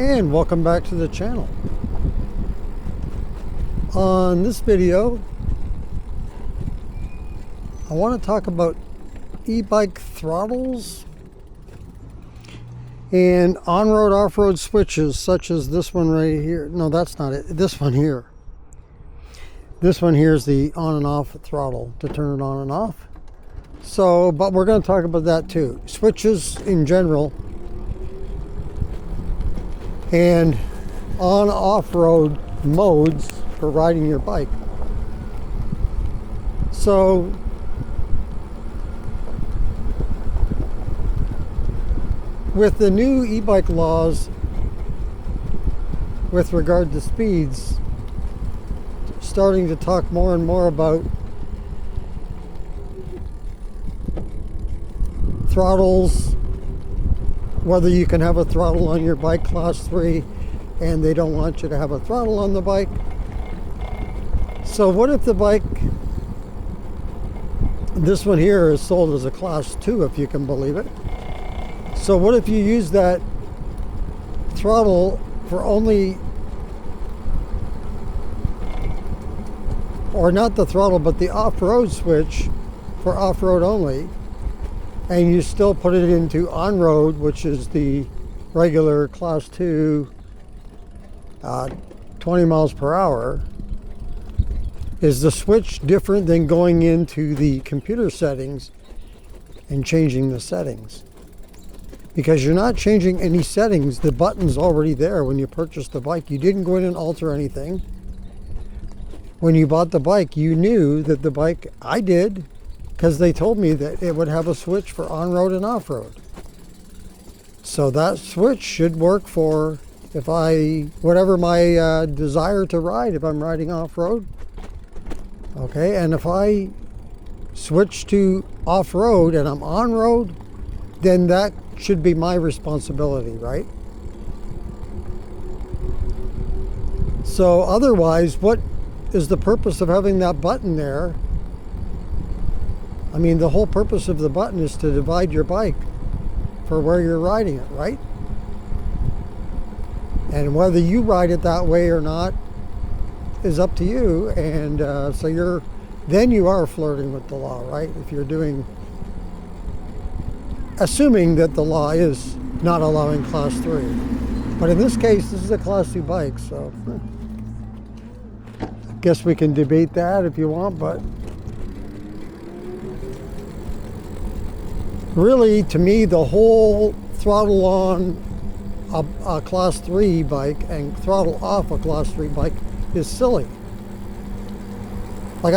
And welcome back to the channel. On this video, I want to talk about e-bike throttles and on-road, off-road switches such as this one right here. No, that's not it. This one here. This one here is the on and off throttle to turn it on and off. So, but we're going to talk about that too. Switches in general and on off-road modes for riding your bike. So with the new e-bike laws with regard to speeds, starting to talk more and more about throttles, whether you can have a throttle on your bike class 3 and they don't want you to have a throttle on the bike. So what if the bike, this one here is sold as a class 2 if you can believe it. So what if you use that throttle for only, or not the throttle, but the off-road switch for off-road only, and you still put it into on-road, which is the regular class 2, 20 miles per hour. Is the switch different than going into the computer settings and changing the settings? Because you're not changing any settings. The button's already there when you purchased the bike. You didn't go in and alter anything. When you bought the bike, you knew that the bike, I did, because they told me that it would have a switch for on-road and off-road. So that switch should work for whatever my desire to ride, if I'm riding off-road. Okay, and if I switch to off-road and I'm on-road, then that should be my responsibility, right? So otherwise, what is the purpose of having that button there? I mean, the whole purpose of the button is to divide your bike for where you're riding it, right? And whether you ride it that way or not is up to you. And so then you are flirting with the law, right? If you're assuming that the law is not allowing class 3. But in this case, this is a class 2 bike, so I guess we can debate that if you want, but really, to me, the whole throttle on a class 3 bike and throttle off a class 3 bike is silly. I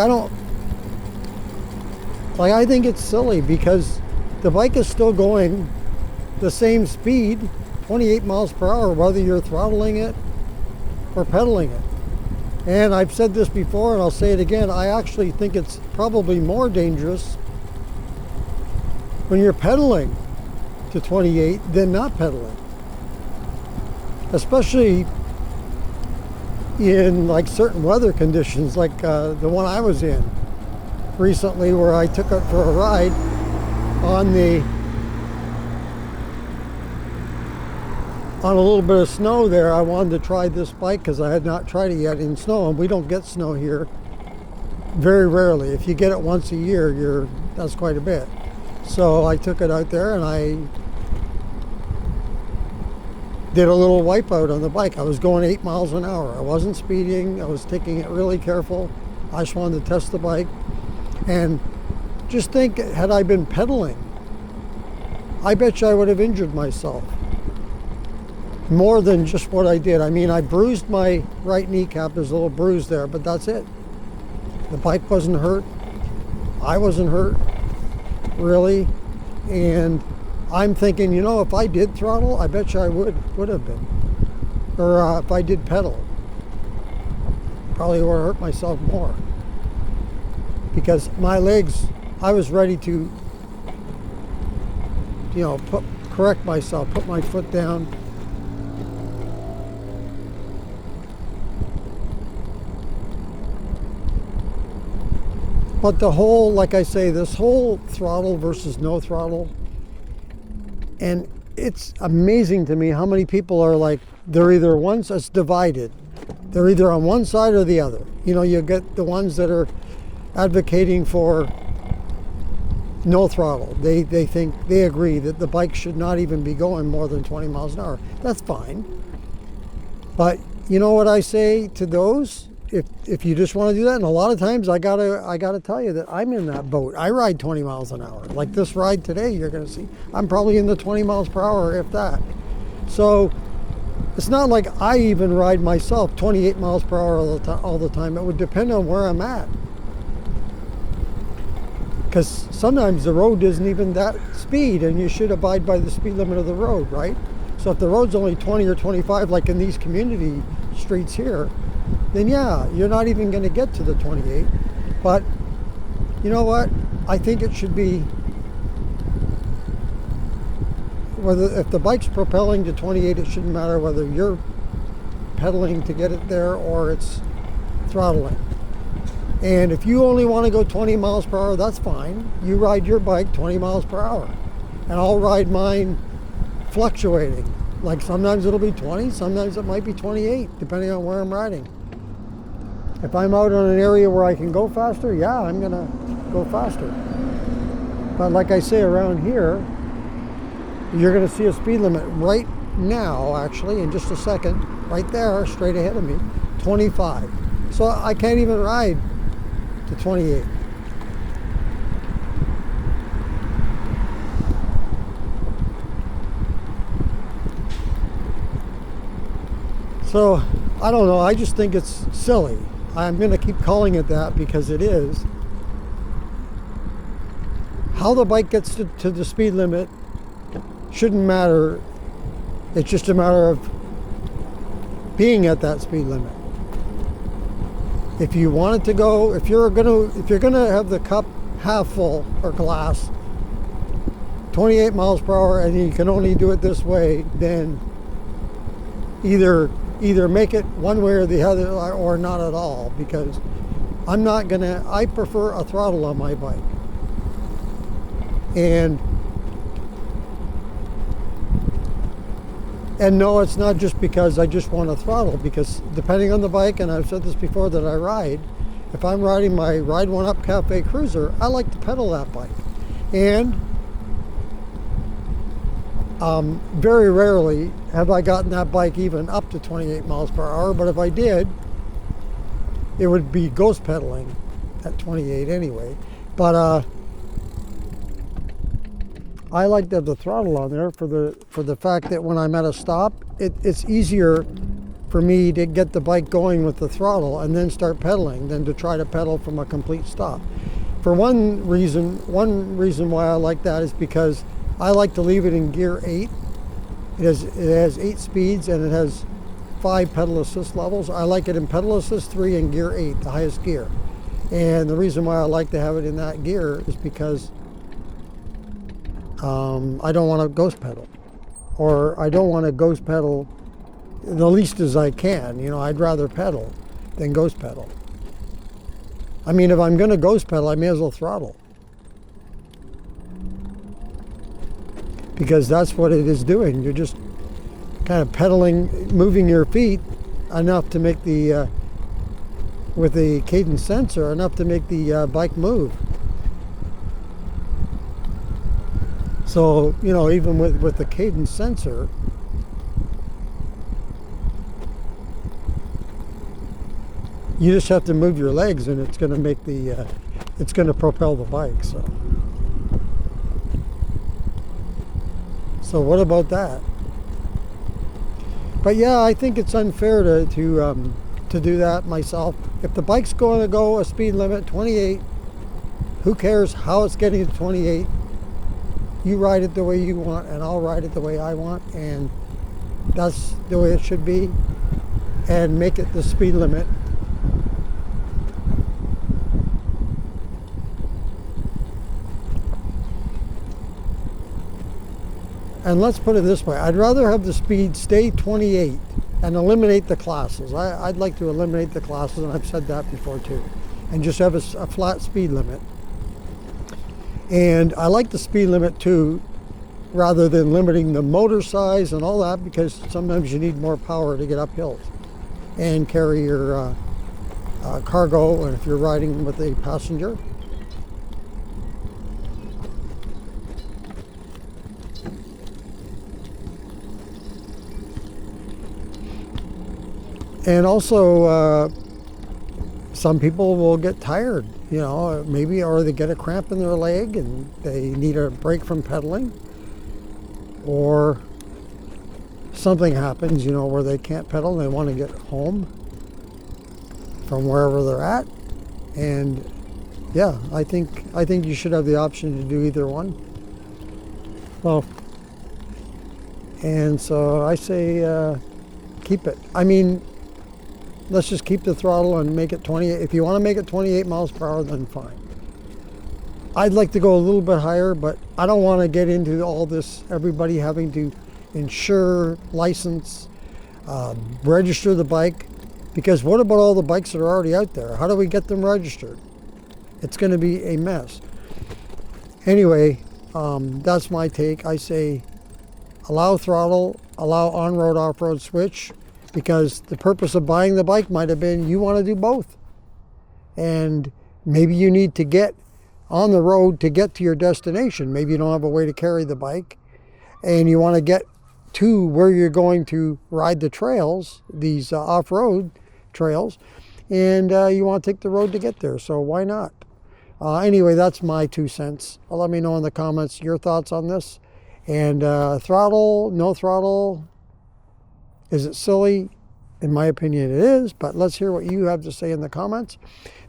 think it's silly because the bike is still going the same speed, 28 miles per hour, whether you're throttling it or pedaling it. And I've said this before and I'll say it again, I actually think it's probably more dangerous when you're pedaling to 28 than not pedaling. Especially in like certain weather conditions, like the one I was in recently, where I took it for a ride on a little bit of snow there. I wanted to try this bike because I had not tried it yet in snow, and we don't get snow here very rarely. If you get it once a year, that's quite a bit. So I took it out there and I did a little wipeout on the bike. I was going 8 miles an hour. I wasn't speeding. I was taking it really careful. I just wanted to test the bike. And just think, had I been pedaling, I bet you I would have injured myself more than just what I did. I mean, I bruised my right kneecap. There's a little bruise there, but that's it. The bike wasn't hurt. I wasn't hurt, really. And I'm thinking, if I did throttle, I bet you I would have been. Or if I did pedal, probably would have hurt myself more. Because my legs, I was ready to, correct myself, put my foot down. But the whole, like I say, this whole throttle versus no throttle, and it's amazing to me how many people are like, they're either ones that's divided. They're either on one side or the other. You know, you get the ones that are advocating for no throttle. They think, they agree that the bike should not even be going more than 20 miles an hour. That's fine. But you know what I say to those? If you just want to do that, and a lot of times I gotta tell you that I'm in that boat. I ride 20 miles an hour. Like this ride today, you're gonna see, I'm probably in the 20 miles per hour, if that. So it's not like I even ride myself 28 miles per hour all the time. It would depend on where I'm at. Because sometimes the road isn't even that speed, and you should abide by the speed limit of the road, right? So if the road's only 20 or 25, like in these community streets here, then yeah, you're not even going to get to the 28. But you know what? I think it should be, whether if the bike's propelling to 28, it shouldn't matter whether you're pedaling to get it there or it's throttling. And if you only want to go 20 miles per hour, that's fine. You ride your bike 20 miles per hour. And I'll ride mine fluctuating. Like sometimes it'll be 20, sometimes it might be 28, depending on where I'm riding. If I'm out on an area where I can go faster, yeah, I'm gonna go faster. But like I say, around here, you're gonna see a speed limit right now, actually, in just a second, right there, straight ahead of me, 25. So I can't even ride to 28. So, I don't know, I just think it's silly. I'm going to keep calling it that because it is. How the bike gets to the speed limit shouldn't matter. It's just a matter of being at that speed limit. If you want it to go, if you're gonna have the cup half full or glass, 28 miles per hour, and you can only do it this way, then either make it one way or the other, or not at all, because I prefer a throttle on my bike. And no, it's not just because I just want a throttle, because depending on the bike, and I've said this before that I ride, if I'm riding my Ride One Up Cafe Cruiser, I like to pedal that bike. And very rarely have I gotten that bike even up to 28 miles per hour, but if I did, it would be ghost pedaling at 28 anyway. But I like to have the throttle on there for the fact that when I'm at a stop, it's easier for me to get the bike going with the throttle and then start pedaling than to try to pedal from a complete stop. For one reason why I like that is because I like to leave it in gear 8. It has 8 speeds and it has 5 pedal assist levels. I like it in pedal assist 3 and gear 8, the highest gear. And the reason why I like to have it in that gear is because I don't want to ghost pedal, or I don't want to ghost pedal the least as I can. You know, I'd rather pedal than ghost pedal. I mean, if I'm going to ghost pedal, I may as well throttle, because that's what it is doing. You're just kind of pedaling, moving your feet enough to make the, with the cadence sensor, enough to make the bike move. So, you know, even with the cadence sensor, you just have to move your legs and it's going to make the, it's going to propel the bike. So what about that? But yeah, I think it's unfair to do that myself. If the bike's going to go a speed limit 28, who cares how it's getting to 28? You ride it the way you want, and I'll ride it the way I want, and that's the way it should be, and make it the speed limit. And let's put it this way, I'd rather have the speed stay 28 and eliminate the classes. I'd like to eliminate the classes, and I've said that before too, and just have a flat speed limit. And I like the speed limit too rather than limiting the motor size and all that, because sometimes you need more power to get up hills and carry your cargo, and if you're riding with a passenger. And also, some people will get tired, you know, maybe, or they get a cramp in their leg and they need a break from pedaling, or something happens, you know, where they can't pedal and they want to get home from wherever they're at. And yeah, I think you should have the option to do either one. Well, and so I say keep it. I mean, let's just keep the throttle and make it 28. If you want to make it 28 miles per hour, then fine. I'd like to go a little bit higher, but I don't want to get into all this, everybody having to insure, license, register the bike, because what about all the bikes that are already out there? How do we get them registered? It's going to be a mess. Anyway, that's my take. I say allow throttle, allow on-road, off-road switch, because the purpose of buying the bike might have been you want to do both. And maybe you need to get on the road to get to your destination. Maybe you don't have a way to carry the bike and you want to get to where you're going to ride the trails, these off-road trails, and you want to take the road to get there. So why not? Anyway, that's my 2 cents. Let me know in the comments your thoughts on this. And throttle, no throttle, is it silly? In my opinion, it is, but let's hear what you have to say in the comments.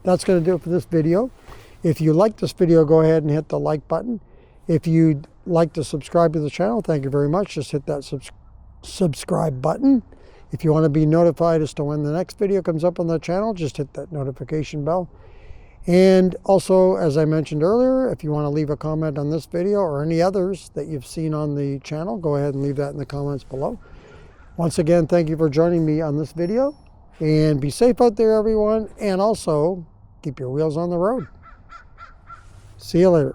That's going to do it for this video. If you like this video, go ahead and hit the like button. If you'd like to subscribe to the channel, thank you very much. Just hit that subscribe button. If you want to be notified as to when the next video comes up on the channel, just hit that notification bell. And also, as I mentioned earlier, if you want to leave a comment on this video or any others that you've seen on the channel, go ahead and leave that in the comments below. Once again, thank you for joining me on this video, and be safe out there, everyone, and also keep your wheels on the road. See you later.